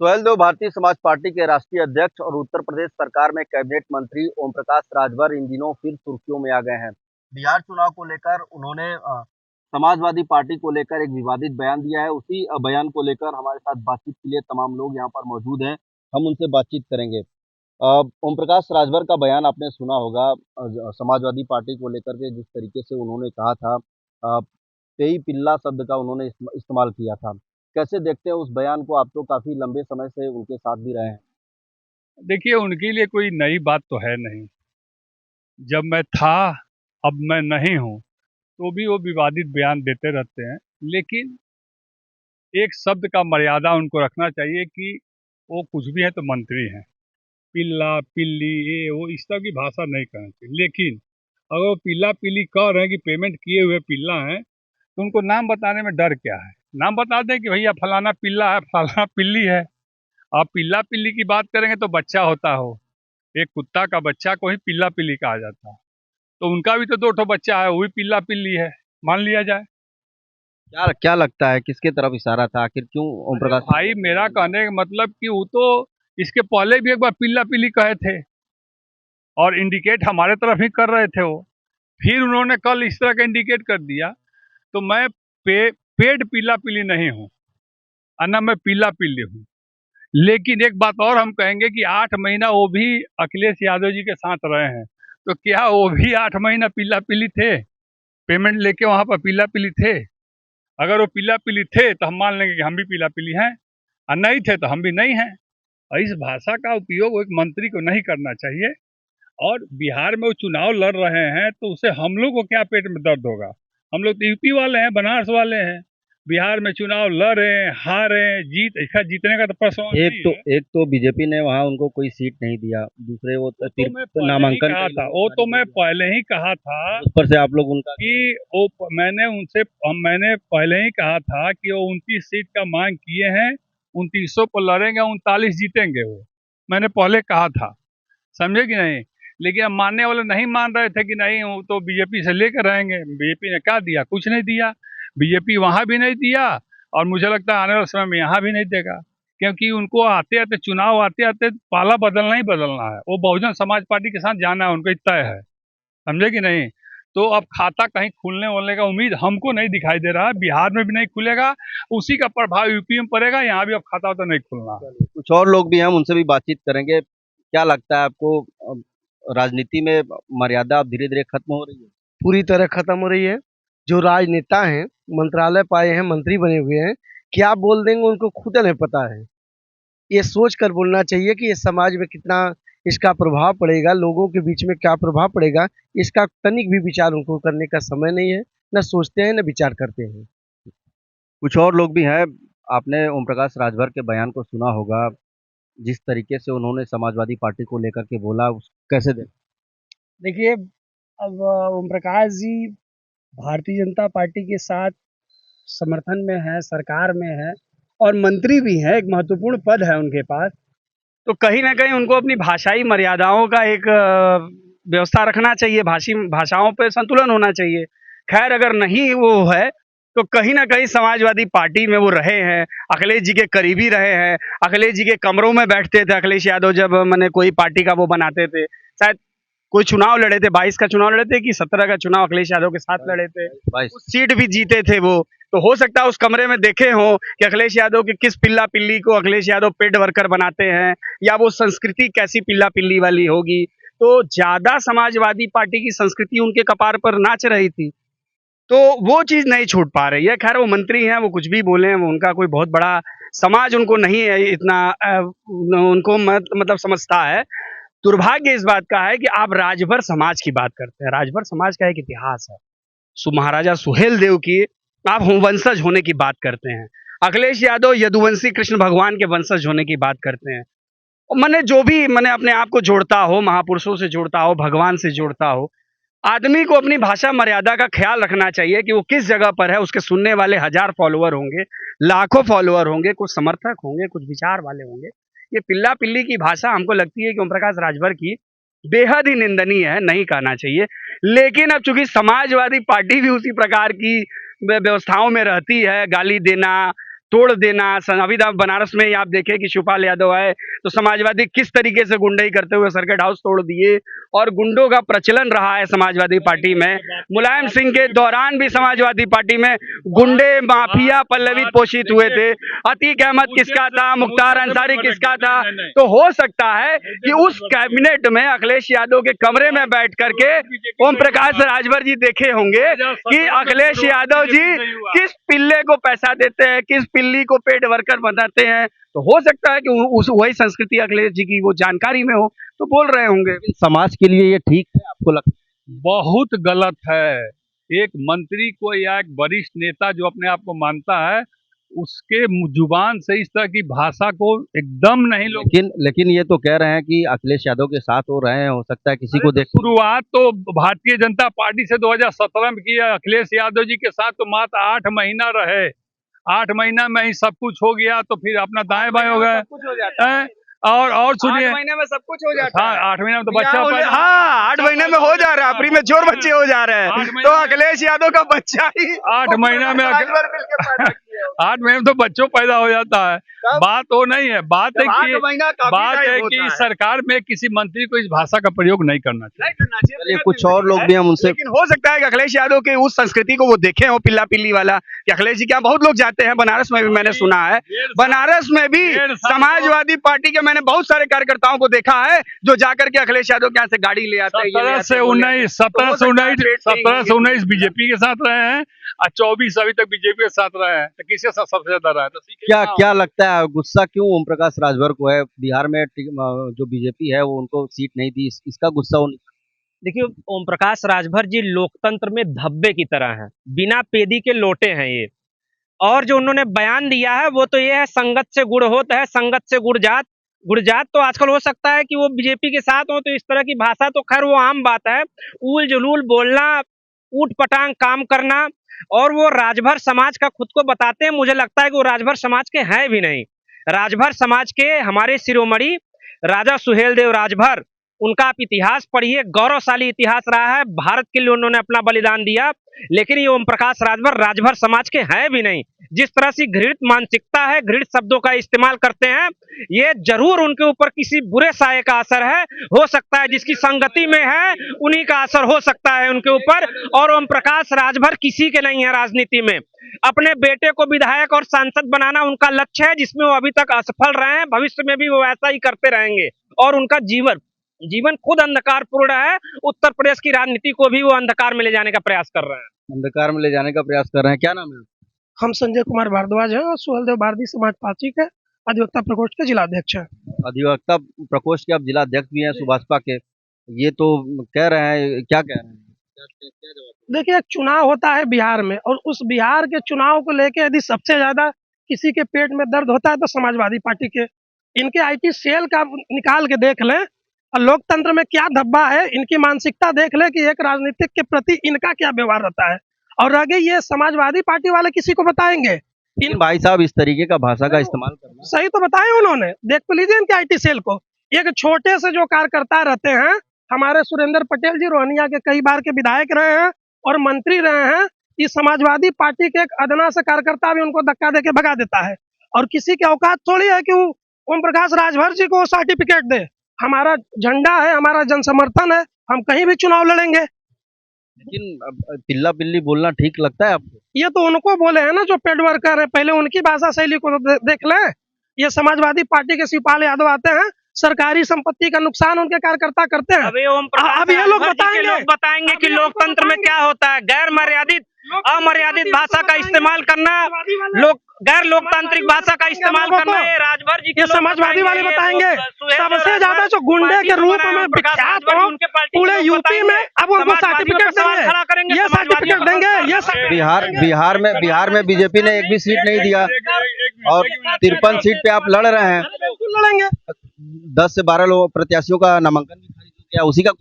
सोहेल देव Bharatiya Samaj party के राष्ट्रीय अध्यक्ष और उत्तर प्रदेश सरकार में कैबिनेट मंत्री ओम प्रकाश राजभर इन दिनों फिर सुर्खियों में आ गए हैं। बिहार चुनाव को लेकर उन्होंने समाजवादी पार्टी को लेकर एक विवादित बयान दिया है। उसी बयान को लेकर हमारे साथ बातचीत के लिए तमाम लोग यहाँ पर मौजूद हैं। हम उनसे बातचीत करेंगे। ओम प्रकाश राजभर का बयान आपने सुना होगा। समाजवादी पार्टी को लेकर के जिस तरीके से उन्होंने कहा था, तेई पिल्ला शब्द का उन्होंने इस्तेमाल किया था। कैसे देखते हैं उस बयान को? आप तो काफी लंबे समय से उनके साथ भी रहे हैं। देखिए, उनके लिए कोई नई बात तो है नहीं। जब मैं था, अब मैं नहीं हूँ, तो भी वो विवादित बयान देते रहते हैं। लेकिन एक शब्द का मर्यादा उनको रखना चाहिए कि वो कुछ भी है तो मंत्री हैं। पिल्ला पिल्ली ये वो इस तरह की भाषा नहीं कहना चाहिए। लेकिन अगर वो पिल्ला पिल्ली कह रहे हैं कि पेमेंट किए हुए पिल्ला हैं, तो उनको नाम बताने में डर क्या है? नाम बता दें कि भैया फलाना पिल्ला है, फलाना पिल्ली है। आप पिल्ला पिल्ली की बात करेंगे तो बच्चा होता हो, एक कुत्ता का बच्चा को ही पिल्ला पिल्ली कहा जाता है। तो उनका भी तो दो ठो बच्चा है, वो भी पिल्ला पिल्ली है, मान लिया जाए। क्या क्या लगता है किसके तरफ इशारा था? आखिर क्यों ओम अरे प्रकाश? भाई, मेरा कहने का मतलब कि वो तो इसके पहले भी एक बार पिल्ला पिल्ली कहे थे और इंडिकेट हमारे तरफ ही कर रहे थे वो। फिर उन्होंने कल इस तरह का इंडिकेट कर दिया। तो मैं पेड पिल्ला पिल्ली नहीं हूँ और न मैं पिल्ला पिल्ली हूँ। लेकिन एक बात और हम कहेंगे कि 8 महीना वो भी अखिलेश यादव जी के साथ रहे हैं, तो क्या वो भी 8 महीना पिल्ला पिल्ली थे? पेमेंट लेके वहां पर पिल्ला पिल्ली थे? अगर वो पिल्ला पिल्ली थे तो हम मान लेंगे कि हम भी पिल्ला पिल्ली हैं, और नहीं थे तो हम भी नहीं हैं। और इस भाषा का उपयोग एक मंत्री को नहीं करना चाहिए। और बिहार में वो चुनाव लड़ रहे हैं तो उससे हम लोग को क्या पेट में दर्द होगा? हम लोग तो यूपी वाले हैं, बनारस वाले हैं। बिहार में चुनाव लड़ रहे हैं, हार रहे हैं, जीतने का तो प्रश्न एक नहीं तो है। एक तो बीजेपी ने वहां उनको कोई सीट नहीं दिया, दूसरे वो वो तो मैं तो पहले ही नामांकन कहा कई था, लोगों वो का तो नहीं मैं हुआ। पहले ही कहा था उस पर से आप लोग उनका कि मैंने पहले ही कहा था कि वो 29 सीट का मांग किए हैं, 29 पर लड़ेंगे, 39 जीतेंगे वो। मैंने पहले कहा था, समझे कि नहीं? लेकिन अब मानने वाले नहीं मान रहे थे कि नहीं वो तो बीजेपी से लेकर रहेंगे। बीजेपी ने क्या दिया? कुछ नहीं दिया। बीजेपी वहां भी नहीं दिया, और मुझे लगता है आने वाले समय में यहाँ भी नहीं देगा। क्योंकि उनको आते आते चुनाव आते आते पाला बदलना ही बदलना है। वो बहुजन समाज पार्टी के साथ जाना है, उनको तय है। समझे कि नहीं? तो अब खाता कहीं खुलने वलने का उम्मीद हमको नहीं दिखाई दे रहा है। बिहार में भी नहीं खुलेगा, उसी का प्रभाव यूपी में पड़ेगा। यहाँ भी अब खाता तो नहीं खुलना है। कुछ और लोग भी हैं, हम उनसे भी बातचीत करेंगे। क्या लगता है आपको, राजनीति में मर्यादा अब धीरे धीरे खत्म हो रही है? पूरी तरह खत्म हो रही है। जो राजनेता हैं, मंत्रालय पाए हैं, मंत्री बने हुए हैं, क्या बोल देंगे उनको खुद नहीं पता है। ये सोच कर बोलना चाहिए कि ये समाज में कितना इसका प्रभाव पड़ेगा, लोगों के बीच में क्या प्रभाव पड़ेगा, इसका तनिक भी विचार उनको करने का समय नहीं है। न सोचते हैं न विचार करते हैं। कुछ और लोग भी हैं। आपने ओम प्रकाश राजभर के बयान को सुना होगा। जिस तरीके से उन्होंने समाजवादी पार्टी को लेकर के बोला, कैसे देख? देखिए, अब ओम प्रकाश जी भारतीय जनता पार्टी के साथ समर्थन में है, सरकार में है और मंत्री भी हैं, एक महत्वपूर्ण पद है उनके पास। तो कहीं न कहीं उनको अपनी भाषाई मर्यादाओं का एक व्यवस्था रखना चाहिए, भाषाओं पे संतुलन होना चाहिए। खैर, अगर नहीं वो है, तो कहीं न कहीं समाजवादी पार्टी में वो रहे हैं, अखिलेश जी के करीबी रहे हैं, अखिलेश जी के कमरों में बैठते थे अखिलेश यादव जब माने कोई पार्टी का वो बनाते थे। शायद कोई चुनाव लड़े थे, 22 का चुनाव लड़े थे कि 17 का चुनाव अखिलेश यादव के साथ लड़े थे। उस सीट भी जीते थे वो। तो हो सकता है उस कमरे में देखे हों कि अखिलेश यादव की किस पिल्ला पिल्ली को अखिलेश यादव पेड वर्कर बनाते हैं, या वो संस्कृति कैसी पिल्ला पिल्ली वाली होगी। तो ज्यादा समाजवादी पार्टी की संस्कृति उनके कपार पर नाच रही थी, तो वो चीज नहीं छूट पा रही है। खैर, वो मंत्री हैं, वो कुछ भी बोले, वो उनका कोई बहुत बड़ा समाज उनको नहीं है इतना उनको मतलब समझता है। दुर्भाग्य इस बात का है कि आप राजभर समाज की बात करते हैं। राजभर समाज का एक इतिहास है। महाराजा सुहेल देव की आप वंशज होने की बात करते हैं। अखिलेश यादव यदुवंशी कृष्ण भगवान के वंशज होने की बात करते हैं। और मैंने जो भी मैंने अपने आप को जोड़ता हो, महापुरुषों से जोड़ता हो, भगवान से जोड़ता हो, आदमी को अपनी भाषा मर्यादा का ख्याल रखना चाहिए कि वो किस जगह पर है। उसके सुनने वाले 1000 फॉलोअर होंगे, लाखों फॉलोअर होंगे, कुछ समर्थक होंगे, कुछ विचार वाले होंगे। ये पिल्ला पिल्ली की भाषा हमको लगती है कि ओम प्रकाश राजभर की बेहद ही निंदनीय है, नहीं कहना चाहिए। लेकिन अब चूंकि समाजवादी पार्टी भी उसी प्रकार की व्यवस्थाओं में रहती है, गाली देना, तोड़ देना। अभी तो बनारस में ही आप देखें कि शिवपाल यादव आए तो समाजवादी किस तरीके से गुंडई करते हुए सर्किट हाउस तोड़ दिए और गुंडों का प्रचलन रहा है समाजवादी पार्टी में। मुलायम सिंह के दौरान भी समाजवादी पार्टी में गुंडे माफिया पल्लवित पोषित हुए थे। अतीक अहमद किसका था, मुख्तार अंसारी किसका था। तो हो सकता है कि उस कैबिनेट में अखिलेश यादव के कमरे में बैठ करके ओम प्रकाश राजभर जी देखे होंगे कि अखिलेश यादव जी किस पिल्ले को पैसा देते हैं, किस पिल्ली को पेड वर्कर बनाते हैं। तो हो सकता है कि उस वही संस्कृति अखिलेश जी की वो जानकारी में हो तो बोल रहे होंगे। समाज के लिए ये ठीक है आपको लगता है? बहुत गलत है। एक मंत्री को या एक वरिष्ठ नेता जो अपने आप को मानता है उसके जुबान से इस तरह की भाषा को एकदम नहीं लोग। लेकिन ये तो कह रहे हैं कि अखिलेश यादव के साथ हो रहे हैं, हो सकता है किसी को देख। शुरुआत तो भारतीय जनता पार्टी से 2017 में की है। अखिलेश यादव जी के साथ तो मात्र 8 महीना रहे, 8 महीना में ही सब कुछ हो गया तो फिर अपना दाएं बाएं हो गए। और सुनिए, 8 महीने में सब कुछ हो जाता है। 8 महीने में तो बच्चा पैदा। हाँ, 8 महीने में हो जा रहा है, प्रीमेच्योर बच्चे हो जा रहे हैं। तो अखिलेश यादव का बच्चा ही 8 महीने में 8 महीने में तो बच्चों पैदा हो जाता है। बात वो नहीं है, बात है कि सरकार में किसी मंत्री को इस भाषा का प्रयोग नहीं करना चाहिए। चलिए कुछ और लोग भी हम उनसे, लेकिन हो सकता है कि अखिलेश यादव के उस संस्कृति को वो देखे हो, पिल्ला पिल्ली वाला। कि अखिलेश जी क्या बहुत लोग जाते हैं, बनारस में भी मैंने सुना है, बनारस में भी समाजवादी पार्टी के मैंने बहुत सारे कार्यकर्ताओं को देखा है जो जाकर के अखिलेश यादव के यहाँ से गाड़ी ले आते हैं। 17 से 19 बीजेपी के साथ रहे हैं और 24 अभी तक बीजेपी के साथ रहे हैं। तो किसके साथ सबसे ज्यादा रहा है? तो क्या लगता है गुस्सा क्यों ओम प्रकाश राजभर को है? बिहार में जो बीजेपी है वो उनको सीट नहीं दी, इसका गुस्सा वो। देखिए, ओम प्रकाश राजभर जी लोकतंत्र में धब्बे की तरह हैं, बिना पेदी के लोटे हैं ये। और जो उन्होंने बयान दिया है वो तो ये है, संगत से गुड़ होता है, संगत से गुड़जात। तो आजकल हो सकता है कि वो बीजेपी के साथ हो तो इस तरह की भाषा तो खैर वो आम बात है। ऊल जुलूल बोलना, ऊट पटांग काम करना, और वो राजभर समाज का खुद को बताते हैं। मुझे लगता है कि वो राजभर समाज के हैं भी नहीं। राजभर समाज के हमारे शिरोमणि राजा सुहेलदेव राजभर, उनका आप इतिहास पढ़िए, गौरवशाली इतिहास रहा है। भारत के लिए उन्होंने अपना बलिदान दिया। लेकिन ये ओम प्रकाश राजभर राजभर समाज के हैं भी नहीं। जिस तरह से घृणित मानसिकता है, घृणित शब्दों का इस्तेमाल करते हैं, ये जरूर उनके ऊपर किसी बुरे साये का असर है। हो सकता है जिसकी संगति में है उन्हीं का असर हो सकता है उनके ऊपर। और ओम प्रकाश राजभर किसी के नहीं है राजनीति में। अपने बेटे को विधायक और सांसद बनाना उनका लक्ष्य है, जिसमें वो अभी तक असफल रहे हैं। भविष्य में भी वो ऐसा ही करते रहेंगे और उनका जीवन खुद अंधकारपूर्ण है। उत्तर प्रदेश की राजनीति को भी वो अंधकार में ले जाने का प्रयास कर रहे हैं। अंधकार में ले जाने का प्रयास कर रहे हैं। क्या नाम है? हम संजय कुमार भारद्वाज हैं और सुहेलदेव भारती समाज पार्टी के अधिवक्ता प्रकोष्ठ के जिलाध्यक्ष हैं। अधिवक्ता प्रकोष्ठ के आप जिलाध्यक्ष भी हैं सुभाषपा के। ये तो कह रहे हैं, क्या कह रहे हैं? देखिए, एक चुनाव होता है बिहार में, और उस बिहार के चुनाव को लेके यदि सबसे ज्यादा किसी के पेट में दर्द होता है तो समाजवादी पार्टी के। इनके आईटी सेल का निकाल के देख लें और लोकतंत्र में क्या धब्बा है, इनकी मानसिकता देख ले कि एक राजनीतिक के प्रति इनका क्या व्यवहार रहता है। और आगे ये समाजवादी पार्टी वाले किसी को बताएंगे? इन भाई साहब इस तरीके का भाषा का इस्तेमाल करना सही तो बताए उन्होंने। देख तो लीजिए इनके आईटी सेल को। एक छोटे से जो कार्यकर्ता रहते हैं, हमारे सुरेंद्र पटेल जी रोहनिया के कई बार के विधायक रहे हैं और मंत्री रहे हैं। इस समाजवादी पार्टी के एक अदना से कार्यकर्ता भी उनको धक्का देके भगा देता है। और किसी की औकात थोड़ी है कि ओम प्रकाश राजभर जी को सर्टिफिकेट दे। हमारा झंडा है, हमारा जनसमर्थन है, हम कहीं भी चुनाव लड़ेंगे। लेकिन पिल्ला पिल्ली बोलना ठीक लगता है आपको? ये तो उनको बोले हैं ना जो पेड वर्कर है, पहले उनकी भाषा शैली को तो देख लें। ये समाजवादी पार्टी के शिवपाल यादव आते हैं, सरकारी संपत्ति का नुकसान उनके कार्यकर्ता करते हैं। अब ये लोग बताएंगे कि लोकतंत्र में क्या होता है। गैर मर्यादित अमर्यादित भाषा का इस्तेमाल करना, गैर लोकतांत्रिक भाषा का इस्तेमाल करना, ये राजभर जी के समाजवादी वाले बताएंगे। सबसे ज्यादा जो गुंडे के रूप में विख्यात हो पूरे यूपी में, अब उनको सर्टिफिकेट देंगे, ये सर्टिफिकेट देंगे। ये बिहार में बीजेपी ने एक भी सीट नहीं दिया और 53 सीट पे आप लड़ रहे हैं। लड़ेंगे। 10 से 12 लोग प्रत्याशियों का नामांकन भी खारिज हो गया, उसी का।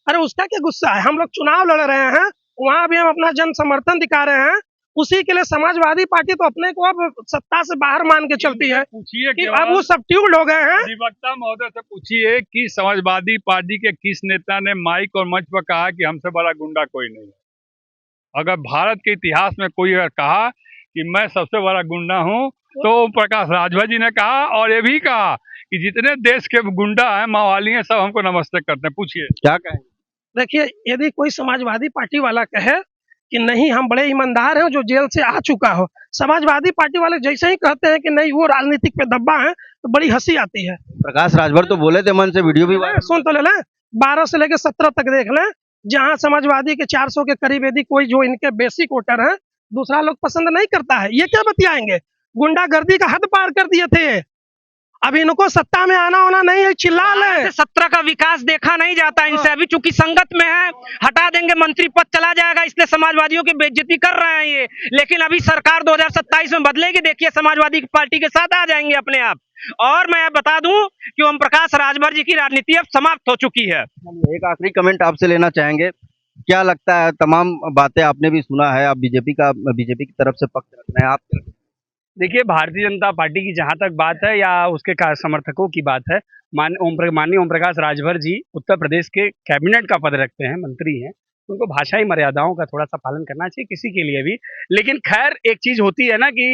अरे उसका क्या गुस्सा है? हम लोग चुनाव लड़ रहे हैं, वहाँ भी हम अपना जन समर्थन दिखा रहे हैं। उसी के लिए समाजवादी पार्टी तो अपने को अब सत्ता से बाहर मान के चलती है। पूछिए कि अब वो सबट्यूड हो गए हैं। अधिवक्ता महोदय से पूछिए कि समाजवादी पार्टी के किस नेता ने माइक और मंच पर कहा कि हमसे बड़ा गुंडा कोई नहीं है। अगर भारत के इतिहास में कोई अगर कहा कि मैं सबसे बड़ा गुंडा हूं तो ओम प्रकाश राजभर जी ने कहा, और ये भी कहा कि जितने देश के गुंडा हैं, मावाली हैं, सब हमको नमस्ते करते हैं। पूछिए क्या कहेंगे? देखिए, यदि कोई समाजवादी पार्टी वाला कहे कि नहीं हम बड़े ईमानदार हैं, जो जेल से आ चुका हो, समाजवादी पार्टी वाले जैसे ही कहते हैं कि नहीं वो राजनीतिक पे दब्बा है, तो बड़ी हंसी आती है। प्रकाश राजभर तो बोले थे मन से, वीडियो भी वायरल। सुन तो ले लें, 12 से लेकर 17 तक देख लें, जहां समाजवादी के 400 के करीब यदि कोई जो इनके बेसिक वोटर हैं, दूसरा लोग पसंद नहीं करता है, ये क्या बतियाएंगे? गुंडागर्दी का हद पार कर दिए थे। अब इनको सत्ता में आना होना नहीं है, चिल्ला ले। 17 का विकास देखा नहीं जाता इनसे, अभी चूंकि संगत में है, हटा देंगे मंत्री पद चला जाएगा, इसलिए समाजवादियों की बेइज्जती कर रहे हैं ये। लेकिन अभी सरकार 2027 में बदलेगी, देखिए समाजवादी पार्टी के साथ आ जाएंगे अपने आप। और मैं बता दूं कि ओम प्रकाश राजभर जी की राजनीति अब समाप्त हो चुकी है। एक आखिरी कमेंट आपसे लेना चाहेंगे, क्या लगता है, तमाम बातें आपने भी सुना है, आप बीजेपी की तरफ से पक्ष रख रहे हैं, आप क्या? देखिए, भारतीय जनता पार्टी की जहां तक बात है या उसके समर्थकों की बात है, माननीय ओम प्रकाश राजभर जी उत्तर प्रदेश के कैबिनेट का पद रखते हैं, मंत्री हैं, उनको भाषाई मर्यादाओं का थोड़ा सा पालन करना चाहिए किसी के लिए भी। लेकिन खैर, एक चीज होती है ना कि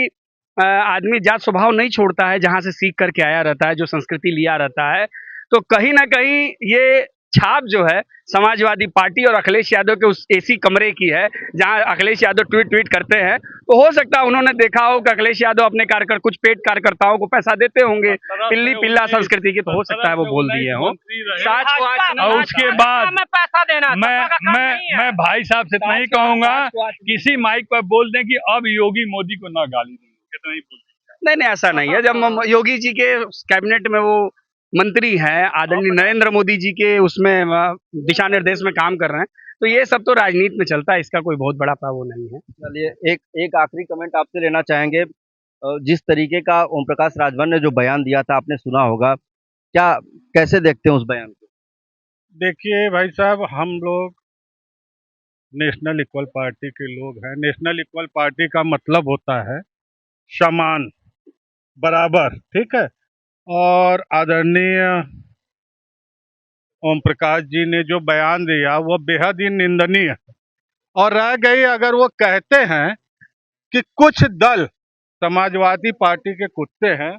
आदमी जात स्वभाव नहीं छोड़ता है, जहां से सीख करके आया रहता है, जो संस्कृति लिया रहता है, तो कहीं ना कहीं ये छाप जो है समाजवादी पार्टी और अखिलेश यादव के उस एसी कमरे की है, जहां अखिलेश यादव ट्वीट करते हैं। तो हो सकता है उन्होंने देखा हो कि अखिलेश यादव अपने कुछ पेड कार्यकर्ताओं को पैसा देते होंगे, पिल्ली पिल्ला संस्कृति की, तो हो सकता है वो बोल दिए हो। और उसके बाद में पैसा देना मैं भाई साहब से इतना ही कहूंगा, किसी माइक पर बोल दें कि अब योगी मोदी को ना गाली दें, कितना ही बोल दें। नहीं, ऐसा नहीं है। जब योगी जी के कैबिनेट में वो मंत्री हैं, आदरणीय नरेंद्र मोदी जी के उसमें दिशा निर्देश में काम कर रहे हैं, तो ये सब तो राजनीति में चलता है, इसका कोई बहुत बड़ा प्रभाव नहीं है। चलिए, एक आखिरी कमेंट आपसे लेना चाहेंगे, जिस तरीके का ओम प्रकाश राजभर ने जो बयान दिया था, आपने सुना होगा, क्या कैसे देखते हैं उस बयान को? देखिए भाई साहब, हम लोग नेशनल इक्वल पार्टी के लोग हैं। नेशनल इक्वल पार्टी का मतलब होता है समान, बराबर, ठीक है। और आदरणीय ओम प्रकाश जी ने जो बयान दिया वो बेहद ही निंदनीय है। और रह गई, अगर वो कहते हैं कि कुछ दल समाजवादी पार्टी के कुत्ते हैं,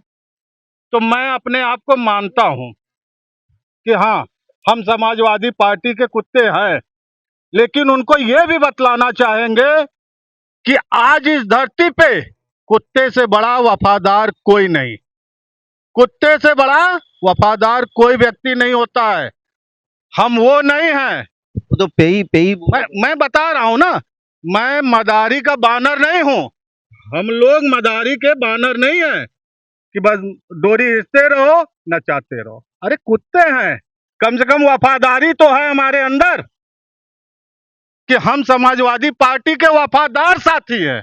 तो मैं अपने आप को मानता हूं कि हाँ, हम समाजवादी पार्टी के कुत्ते हैं, लेकिन उनको ये भी बतलाना चाहेंगे कि आज इस धरती पे कुत्ते से बड़ा वफादार कोई नहीं, कुत्ते से बड़ा वफादार कोई व्यक्ति नहीं होता है। हम वो नहीं हैं। वो तो पेई मैं बता रहा हूं ना, मैं मदारी का बानर नहीं हूं। हम लोग मदारी के बानर नहीं हैं कि बस डोरी खींचते रहो, नचाते रहो। अरे कुत्ते हैं, कम से कम वफादारी तो है हमारे अंदर कि हम समाजवादी पार्टी के वफादार साथी हैं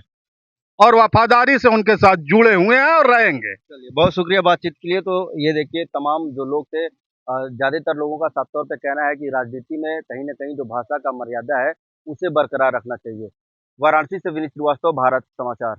और वफादारी से उनके साथ जुड़े हुए हैं और रहेंगे। चलिए, बहुत शुक्रिया बातचीत के लिए। तो ये देखिए, तमाम जो लोग थे, ज़्यादातर लोगों का साफ तौर पे कहना है कि राजनीति में कहीं न कहीं जो भाषा का मर्यादा है, उसे बरकरार रखना चाहिए। वाराणसी से विनीत श्रीवास्तव, भारत समाचार।